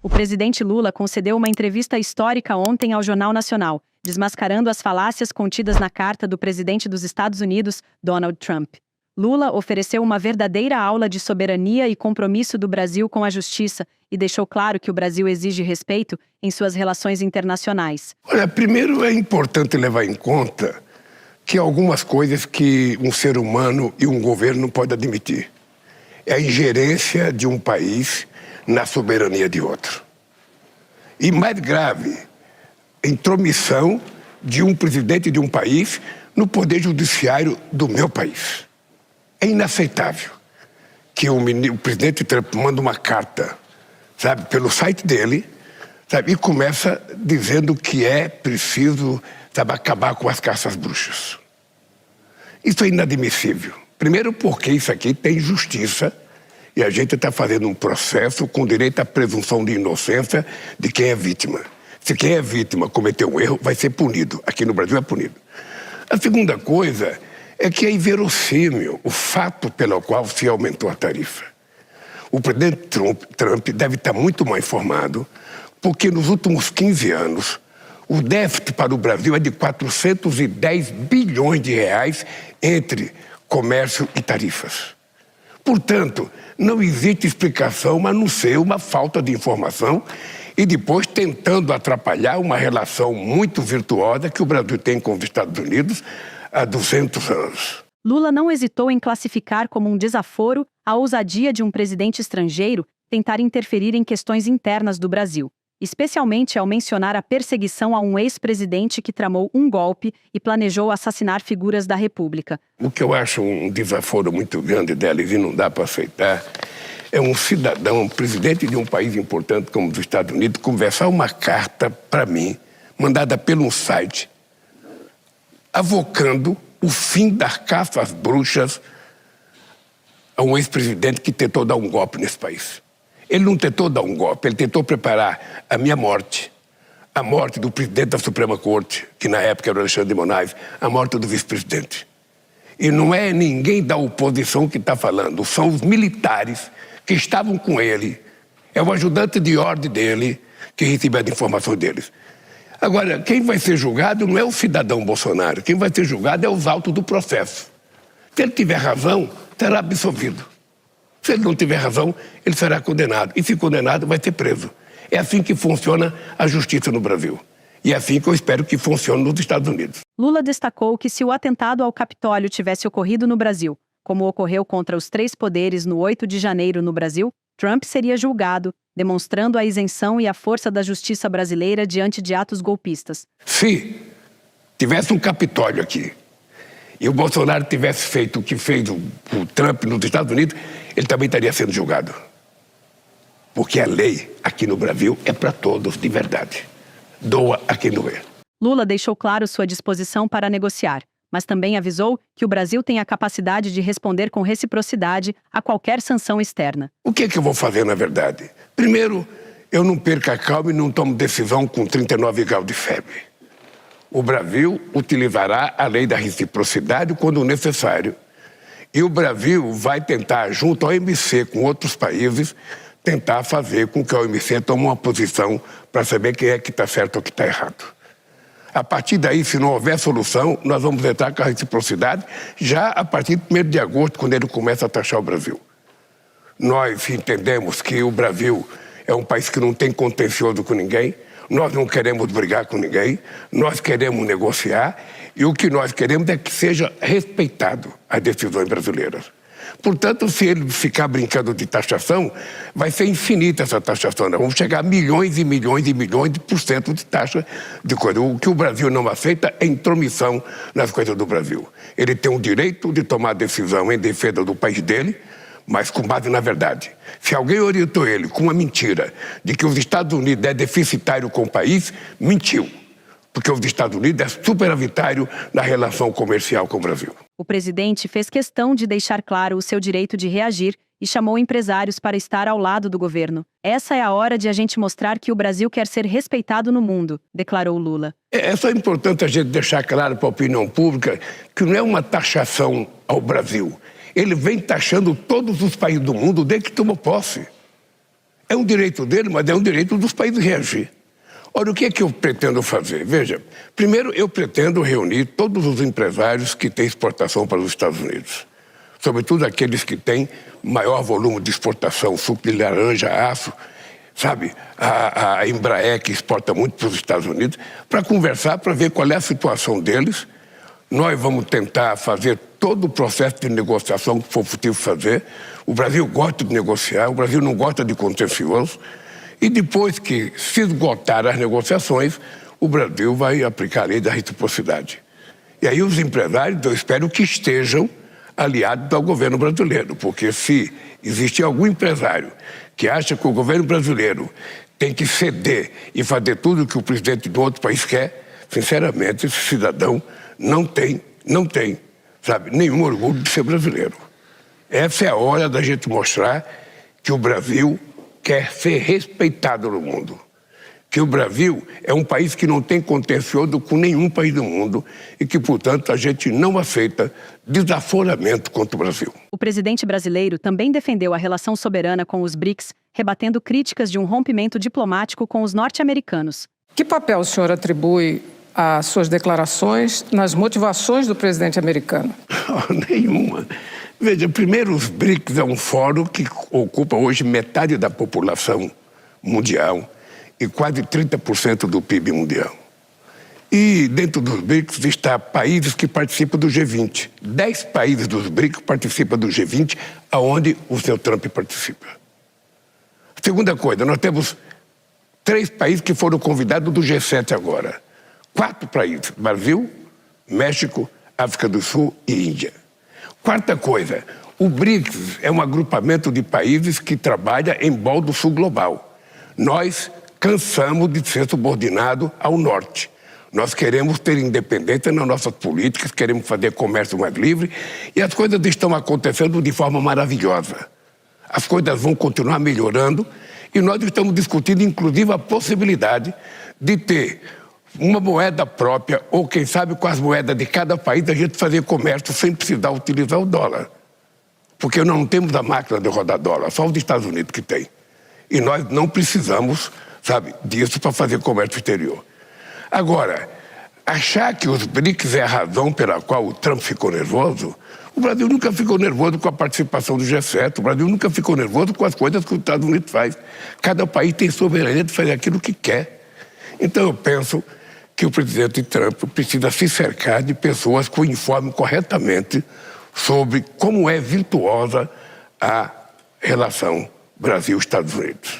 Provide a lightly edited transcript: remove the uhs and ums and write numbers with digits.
O presidente Lula concedeu uma entrevista histórica ontem ao Jornal Nacional, desmascarando as falácias contidas na carta do presidente dos Estados Unidos, Donald Trump. Lula ofereceu uma verdadeira aula de soberania e compromisso do Brasil com a justiça e deixou claro que o Brasil exige respeito em suas relações internacionais. Olha, primeiro é importante levar em conta que há algumas coisas que um ser humano e um governo não podem admitir. É a ingerência de um país na soberania de outro. E mais grave, a intromissão de um presidente de um país no poder judiciário do meu país. É inaceitável que o presidente Trump manda uma carta, sabe, pelo site dele, sabe, e começa dizendo que é preciso, sabe, acabar com as caças bruxas. Isso é inadmissível. Primeiro porque isso aqui tem justiça e a gente está fazendo um processo com direito à presunção de inocência de quem é vítima. Se quem é vítima cometeu um erro, vai ser punido. Aqui no Brasil é punido. A segunda coisa é que é inverossímil o fato pelo qual se aumentou a tarifa. O presidente Trump deve estar muito mal informado, porque nos últimos 15 anos, o déficit para o Brasil é de 410 bilhões de reais entre comércio e tarifas. Portanto, não existe explicação a não ser uma falta de informação e depois tentando atrapalhar uma relação muito virtuosa que o Brasil tem com os Estados Unidos há 200 anos. Lula não hesitou em classificar como um desaforo a ousadia de um presidente estrangeiro tentar interferir em questões internas do Brasil, especialmente ao mencionar a perseguição a um ex-presidente que tramou um golpe e planejou assassinar figuras da República. O que eu acho um desaforo muito grande delas e não dá para aceitar é um cidadão, um presidente de um país importante como os Estados Unidos, conversar uma carta para mim, mandada pelo site, avocando o fim das caças às bruxas a um ex-presidente que tentou dar um golpe nesse país. Ele não tentou dar um golpe, ele tentou preparar a minha morte, a morte do presidente da Suprema Corte, que na época era o Alexandre de Moraes, a morte do vice-presidente. E não é ninguém da oposição que está falando, são os militares que estavam com ele, é o ajudante de ordem dele que recebeu as informações deles. Agora, quem vai ser julgado não é o cidadão Bolsonaro, quem vai ser julgado é os autos do processo. Se ele tiver razão, será absolvido. Se ele não tiver razão, ele será condenado. E se condenado, vai ser preso. É assim que funciona a justiça no Brasil. E é assim que eu espero que funcione nos Estados Unidos. Lula destacou que se o atentado ao Capitólio tivesse ocorrido no Brasil, como ocorreu contra os três poderes no 8 de janeiro no Brasil, Trump seria julgado, demonstrando a isenção e a força da justiça brasileira diante de atos golpistas. Se tivesse um Capitólio aqui, e o Bolsonaro tivesse feito o que fez o Trump nos Estados Unidos, ele também estaria sendo julgado. Porque a lei aqui no Brasil é para todos, de verdade. Doa a quem doer. Lula deixou claro sua disposição para negociar, mas também avisou que o Brasil tem a capacidade de responder com reciprocidade a qualquer sanção externa. O que é que eu vou fazer, na verdade? Primeiro, eu não perco a calma e não tomo decisão com 39 graus de febre. O Brasil utilizará a lei da reciprocidade quando necessário. E o Brasil vai tentar, junto ao OMC, com outros países, tentar fazer com que a OMC tome uma posição para saber quem é que está certo ou que está errado. A partir daí, se não houver solução, nós vamos entrar com a reciprocidade já a partir de 1º de agosto, quando ele começa a taxar o Brasil. Nós entendemos que o Brasil é um país que não tem contencioso com ninguém, nós não queremos brigar com ninguém, nós queremos negociar e o que nós queremos é que seja respeitado as decisões brasileiras. Portanto, se ele ficar brincando de taxação, vai ser infinita essa taxação. Nós vamos chegar a milhões e milhões e milhões de % de taxa de coisa. O que o Brasil não aceita é intromissão nas coisas do Brasil. Ele tem o direito de tomar decisão em defesa do país dele, mas com base na verdade. Se alguém orientou ele com uma mentira de que os Estados Unidos é deficitário com o país, mentiu. Porque os Estados Unidos é superavitário na relação comercial com o Brasil. O presidente fez questão de deixar claro o seu direito de reagir e chamou empresários para estar ao lado do governo. Essa é a hora de a gente mostrar que o Brasil quer ser respeitado no mundo, declarou Lula. É só importante a gente deixar claro para a opinião pública que não é uma taxação ao Brasil. Ele vem taxando todos os países do mundo desde que tomou posse. É um direito dele, mas é um direito dos países reagir. Olha, o que é que eu pretendo fazer? Veja, primeiro eu pretendo reunir todos os empresários que têm exportação para os Estados Unidos. Sobretudo aqueles que têm maior volume de exportação, suco de laranja, aço, sabe? A Embraer, que exporta muito para os Estados Unidos, para conversar, para ver qual é a situação deles. Nós vamos tentar fazer todo o processo de negociação que for possível fazer. O Brasil gosta de negociar, o Brasil não gosta de contencioso. E depois que se esgotar as negociações, o Brasil vai aplicar a lei da reciprocidade. E aí os empresários, eu espero que estejam aliados ao governo brasileiro, porque se existir algum empresário que acha que o governo brasileiro tem que ceder e fazer tudo o que o presidente do outro país quer, sinceramente, esse cidadão não tem, sabe, nenhum orgulho de ser brasileiro. Essa é a hora da gente mostrar que o Brasil quer ser respeitado no mundo. Que o Brasil é um país que não tem contencioso com nenhum país do mundo e que, portanto, a gente não aceita desaforamento contra o Brasil. O presidente brasileiro também defendeu a relação soberana com os BRICS, rebatendo críticas de um rompimento diplomático com os norte-americanos. Que papel o senhor atribui às suas declarações nas motivações do presidente americano? Nenhuma. Veja, primeiro, os BRICS é um fórum que ocupa hoje metade da população mundial e quase 30% do PIB mundial. E dentro dos BRICS está países que participam do G20. 10 países dos BRICS participam do G20, aonde o seu Trump participa. Segunda coisa, nós temos 3 países que foram convidados do G7 agora. 4 países, Brasil, México, África do Sul e Índia. Quarta coisa, o BRICS é um agrupamento de países que trabalha em prol do sul global. Nós cansamos de ser subordinados ao norte. Nós queremos ter independência nas nossas políticas, queremos fazer comércio mais livre e as coisas estão acontecendo de forma maravilhosa. As coisas vão continuar melhorando e nós estamos discutindo, inclusive, a possibilidade de ter uma moeda própria, ou quem sabe com as moedas de cada país, a gente fazer comércio sem precisar utilizar o dólar. Porque nós não temos a máquina de rodar dólar, só os Estados Unidos que tem. E nós não precisamos, sabe, disso para fazer comércio exterior. Agora, achar que os BRICS é a razão pela qual o Trump ficou nervoso, o Brasil nunca ficou nervoso com a participação do G7, o Brasil nunca ficou nervoso com as coisas que os Estados Unidos faz. Cada país tem soberania de fazer aquilo que quer. Então eu penso que o presidente Trump precisa se cercar de pessoas que o informem corretamente sobre como é virtuosa a relação Brasil-Estados Unidos.